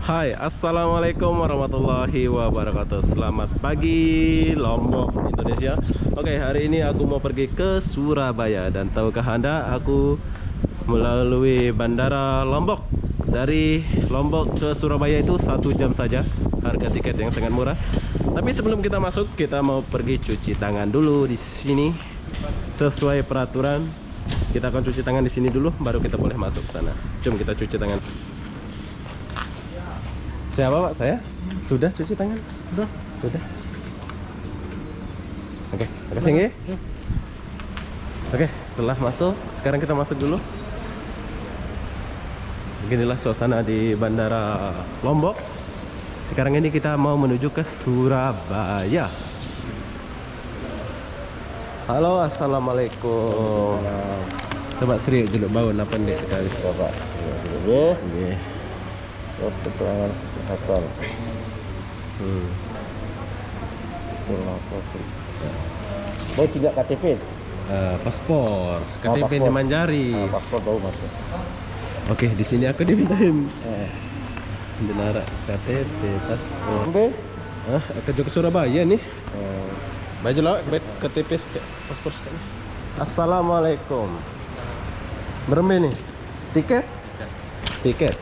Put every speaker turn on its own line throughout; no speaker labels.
Hai, assalamualaikum warahmatullahi wabarakatuh. Selamat pagi Lombok, Indonesia. Oke, hari ini aku mau pergi ke Surabaya. Dan tahukah Anda, aku melalui Bandara Lombok. Dari Lombok ke Surabaya itu 1 jam saja. Harga tiket yang sangat murah. Tapi sebelum kita masuk, kita mau pergi cuci tangan dulu di sini. Sesuai peraturan, kita akan cuci tangan di sini dulu, baru kita boleh masuk sana. Jom kita cuci tangan. Siapa Pak? Saya? Sudah cuci tangan? Sudah. Oke, terima kasih nggih. Oke, setelah masuk, sekarang kita masuk dulu. Beginilah suasana di Bandara Lombok. Sekarang ini kita mau menuju ke Surabaya. Halo, assalamualaikum. Coba Sri dulu bau apa nih sekali Bapak. Nggih. Keterangan kesehatan.
Mau tidak KTP?
Paspor, KTP di Manjari.
Paspor baru masuk.
Oke, di sini aku dimintain benar KTP, paspor. Aku ke Surabaya nih. Baju lo, KTP, paspor sekali. Assalamualaikum. Berapa nih? Tiket? Tiket.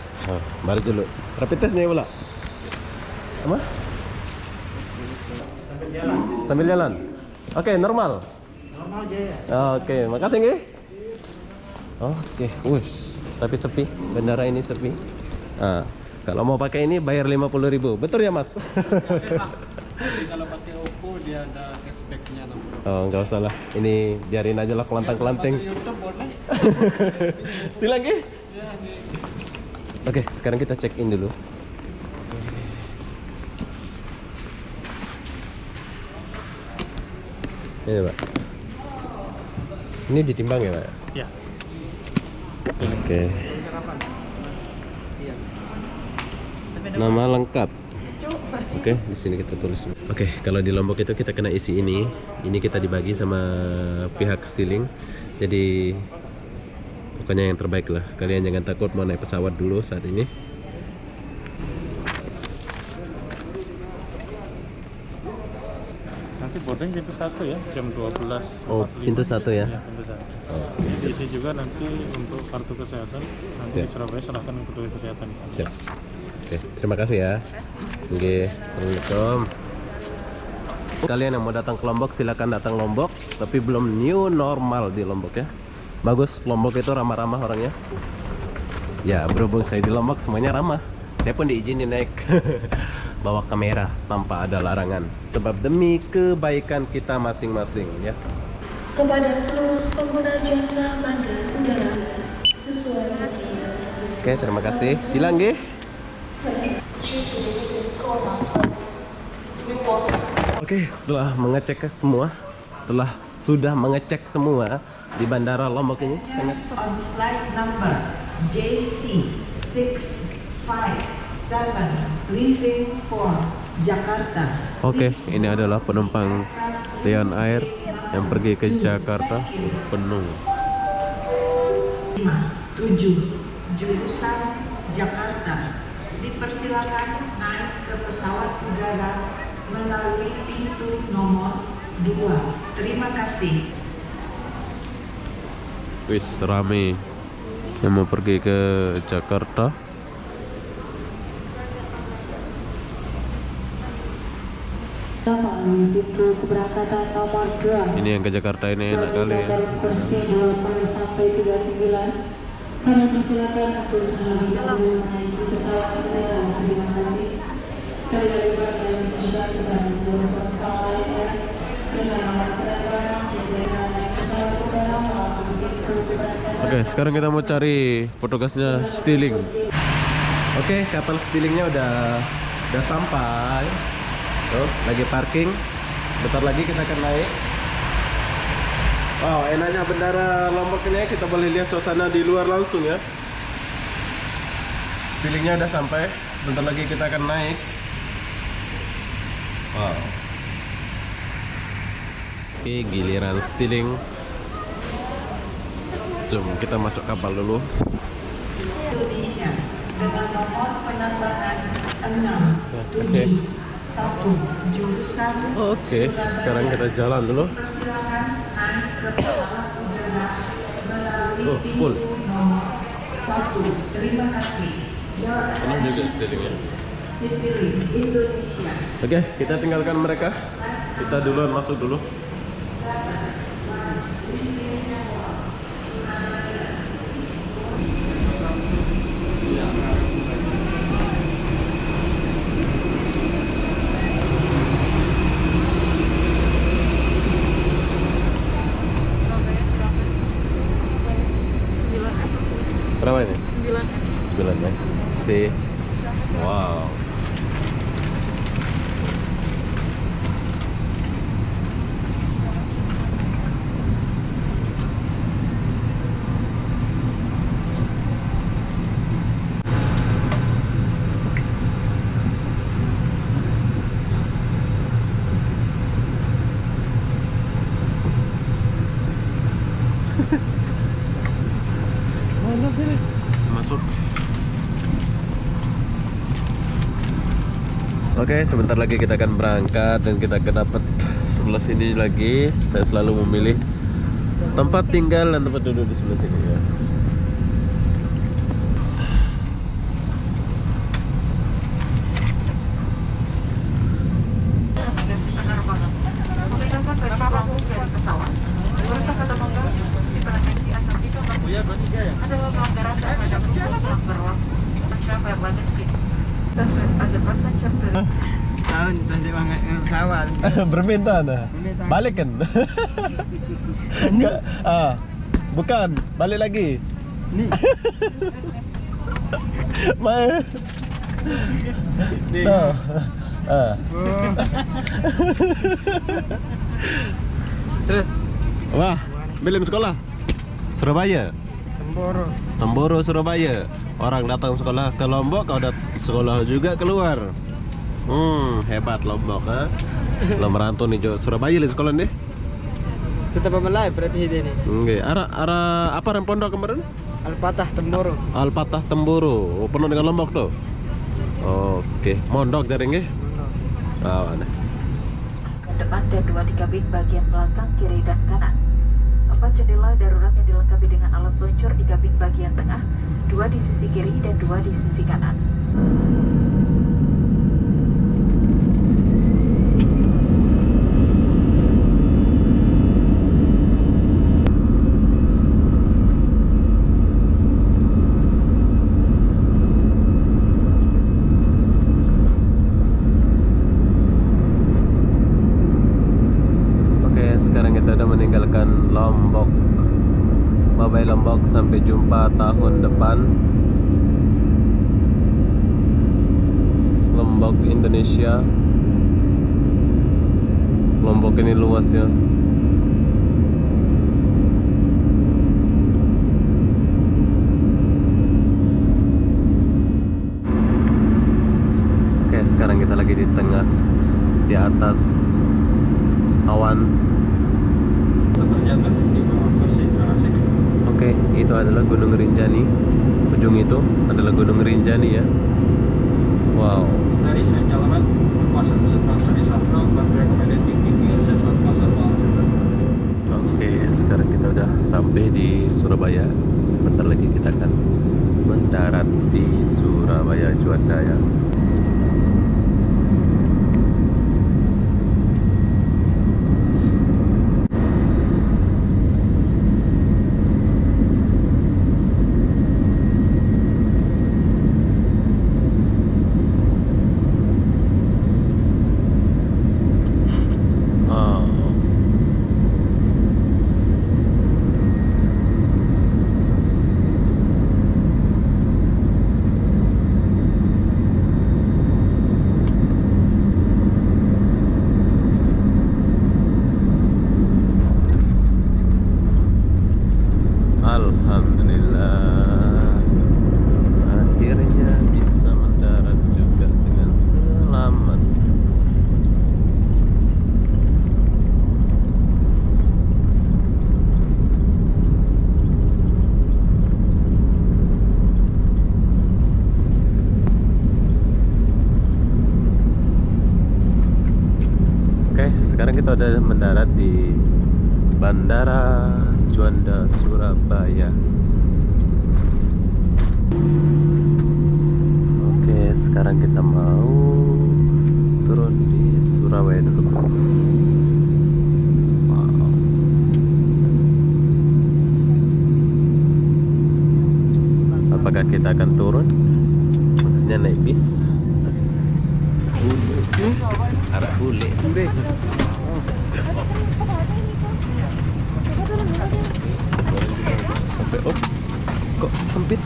Balik dulu. Rapid test nih pula. Apa? Sambil jalan. Oke, normal.
Normal aja ya.
Oke, makasih nggih. Oke, tapi sepi. Bandara ini sepi. Kalau mau pakai ini bayar 50.000. Betul ya, Mas?
Kalau pakai Oppo dia ada cashbacknya.
Oh, nggak usah lah. Ini biarin aja lah kelantang-kelanting.
YouTube boleh.
Silang nggih. Oke, sekarang kita check in dulu. Ini Pak. Ini ditimbang ya Pak?
Ya.
Oke. Nama lengkap. Oke, di sini kita tulis. Oke, kalau di Lombok itu kita kena isi ini. Ini kita dibagi sama pihak Stiling. Jadi pokoknya yang terbaik lah. Kalian jangan takut mau naik pesawat dulu saat ini.
Nanti boarding pintu 1 ya, jam 12.
Oh, pintu 1 ya?
Iya, pintu 1. Isi juga nanti untuk kartu kesehatan. Nanti
Siap.
di Surabaya serahkan ke petugas kesehatan di sana.
Siap. Oke, terima kasih ya. Oke, assalamualaikum. Kalian yang mau datang ke Lombok silakan datang Lombok, tapi belum new normal di Lombok ya. Bagus, Lombok itu ramah-ramah orangnya. Ya, berhubung saya di Lombok semuanya ramah. Saya pun diizinin naik bawa kamera tanpa ada larangan. Sebab demi kebaikan kita masing-masing ya.
Kepada seluruh pengguna jasa bandar udara sesuai dengan
Oke, terima kasih. Silang nggih. Oke, setelah sudah mengecek semua di Bandara Lombok ini sangat
On flight number JT657 leaving for Jakarta.
Oke, ini adalah penumpang Lion Air yang pergi ke Jakarta penuh.
7 jurusan Jakarta. Dipersilakan naik ke pesawat udara melalui pintu nomor 2. Terima kasih.
Wis rame yang mau pergi ke Jakarta.
Pintu keberangkatan nomor 2.
Ini yang ke Jakarta ini enak kali ya.
Persi 20 sampai 39. Kami persilakan untuk terlebih dahulu menaiki pesawat udara. Terima kasih. Sekali lagi kami mengucapkan kepada seluruh penumpang Lion Air dengan nomor penerbangan JT6 pesawat udara melalui pintu keberangkatan.
Oke, sekarang kita mau cari petugasnya Stiling. Oke, kapal Stilingnya udah sampai. Tuh, lagi parking. Bentar lagi kita akan naik. Wow, enaknya Bandara Lombok ini kita boleh lihat suasana di luar langsung ya. Stilingnya udah sampai. Sebentar lagi kita akan naik. Wow. Oke, giliran Stiling. Jom kita masuk kapal dulu.
Indonesia dengan nomor penerbangan
kasih.
671 jurusan
Oke, sekarang kita jalan dulu.
Persilakan naik ke pesawat udara melalui
Oh,
pintu
full.
nomor 1. Terima kasih.
Penuh juga stealingnya.
Citylink Indonesia.
Oke, kita tinggalkan mereka. Kita duluan masuk dulu. Berapa ini? 9 ya. Si. Wow. Mana sini? Masuk. Oke, sebentar lagi kita akan berangkat dan kita akan dapat sebelah sini lagi. Saya selalu memilih tempat tinggal dan tempat duduk di sebelah sini ya.
Setahun tadi pesawat.
Berminta nah.
Berminta.
Balik kan? Bukan, balik lagi.
Nih.
Ma. No.
Terus
Wah, belum sekolah. Surabaya.
Temboro.
Temboro, Surabaya. Orang datang sekolah ke Lombok, kau datang sekolah juga keluar. Hebat Lombok, ha? Lo merantau nih Jo, Surabaya li sekolah nih.
Kita pemelai berarti ini nih.
Oke, arah apa rem pondok kemarin?
Al-Fatah Temboro.
Al-Fatah Temboro. Oh, penuh dengan Lombok tuh. Oke, mondok dari nggih. Oh, aneh.
Depan dan 2 di kabin bagian belakang, kiri dan kanan. 4 jendela darurat yang dilengkapi dengan alat peluncur di kabin bagian tengah, 2 di sisi kiri dan 2 di sisi kanan.
Sekarang kita udah meninggalkan Lombok. Bye bye Lombok, sampai jumpa tahun depan. Lombok Indonesia. Lombok ini luas ya. Oke, sekarang kita lagi di tengah, di atas awan. Oke, itu adalah Gunung Rinjani. Ujung itu adalah Gunung Rinjani ya. Wow. Oke, sekarang kita udah sampai di Surabaya. Sebentar lagi kita akan mendarat di Surabaya Juanda ya. kita udah mendarat di Bandara Juanda Surabaya. Oke, sekarang kita mau turun di Surabaya dulu. Wow. Apakah kita akan turun? Maksudnya naik bis? Arah bule. Sampai kok sempit.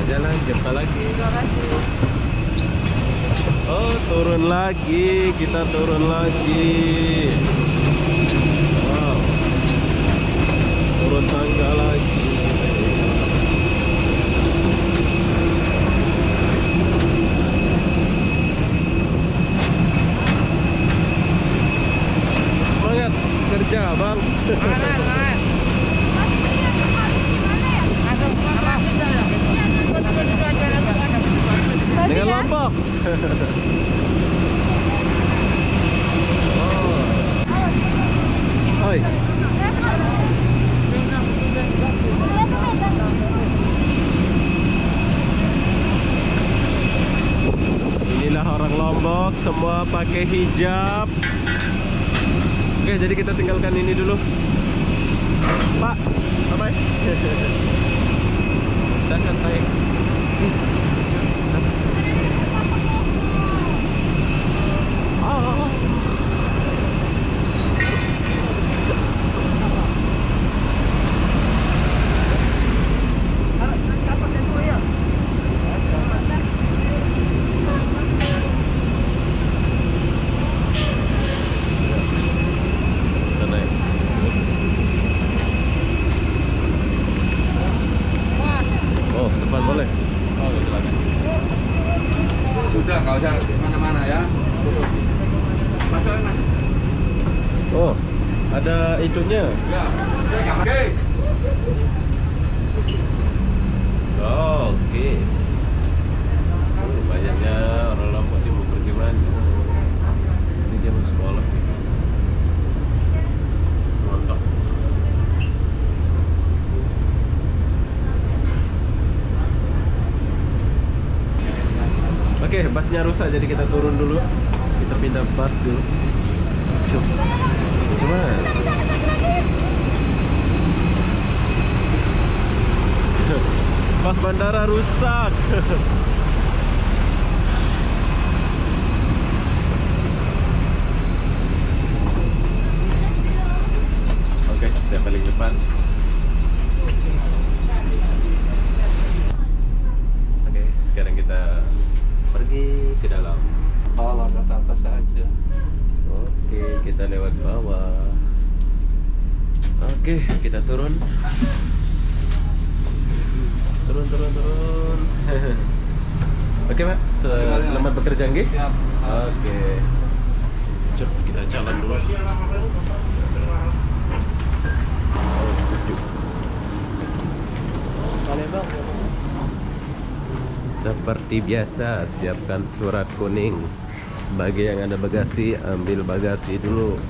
Jalan, jumpa lagi. Oh, turun lagi, kita turun lagi. Wow, turun tangga lagi. Semangat kerja, Bang. Dengan Lombok. Oi. Inilah orang Lombok, semua pakai hijab. Oke, jadi kita tinggalkan ini dulu. Pak, bye-bye. Kita akan naik bis. Oh, depan boleh?
Oh, silakan. Sudah, nggak usah mana-mana ya. Masuk, Mas.
Oh, ada itunya.
Ya. Oke.
Oh, oke. Banyaknya orang Lombok ini mau pergi mana? Ini dia mau sekolah. Mantap. Oke, busnya rusak jadi kita turun dulu. Kita pindah bus dulu. Cuma pas bandara rusak. Oke, saya paling depan. Oke, sekarang kita pergi ke dalam.
Bawah ke atas saja.
Oke, kita lewat bawah. Oke, kita turun. Turun. Oke, Pak. Selamat bekerja, nggih?
Siap.
Oke. Cuk, kita jalan dulu. Oh, sejuk. Seperti biasa, siapkan surat kuning. Bagi yang ada bagasi, ambil bagasi dulu.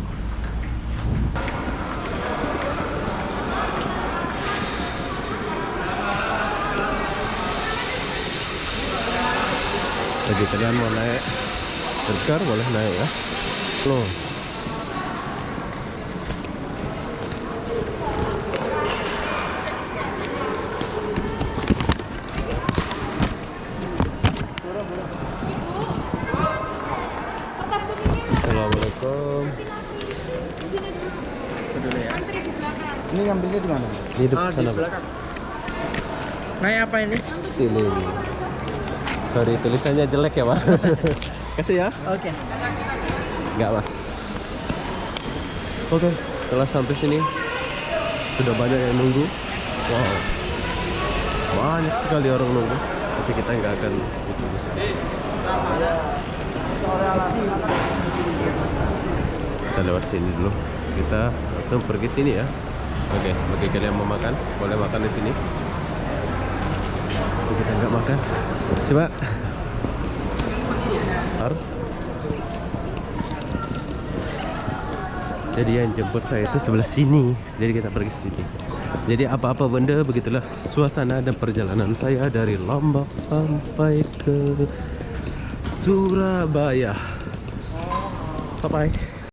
Bagi kalian mau naik Serkar boleh naik ya. Loh. Assalamualaikum.
Ini ngambilnya di mana?
Di depan sana, Pak.
Naik apa ini?
Stealing. Sorry, tulisannya jelek ya, Pak. Kasih ya.
Oke.
Enggak, Mas. Oke, setelah sampai sini sudah banyak yang nunggu. Wow. Banyak sekali orang nunggu. Tapi kita nggak akan itu di sini. Kita lewat sini dulu. kita langsung pergi sini ya. Oke, bagi kalian yang mau makan, boleh makan di sini. Kita nggak makan, coba. Jadi yang jemput saya itu sebelah sini, jadi kita pergi sini. Jadi apa-apa benda, begitulah suasana dan perjalanan saya dari Lombok sampai ke Surabaya. Bye bye.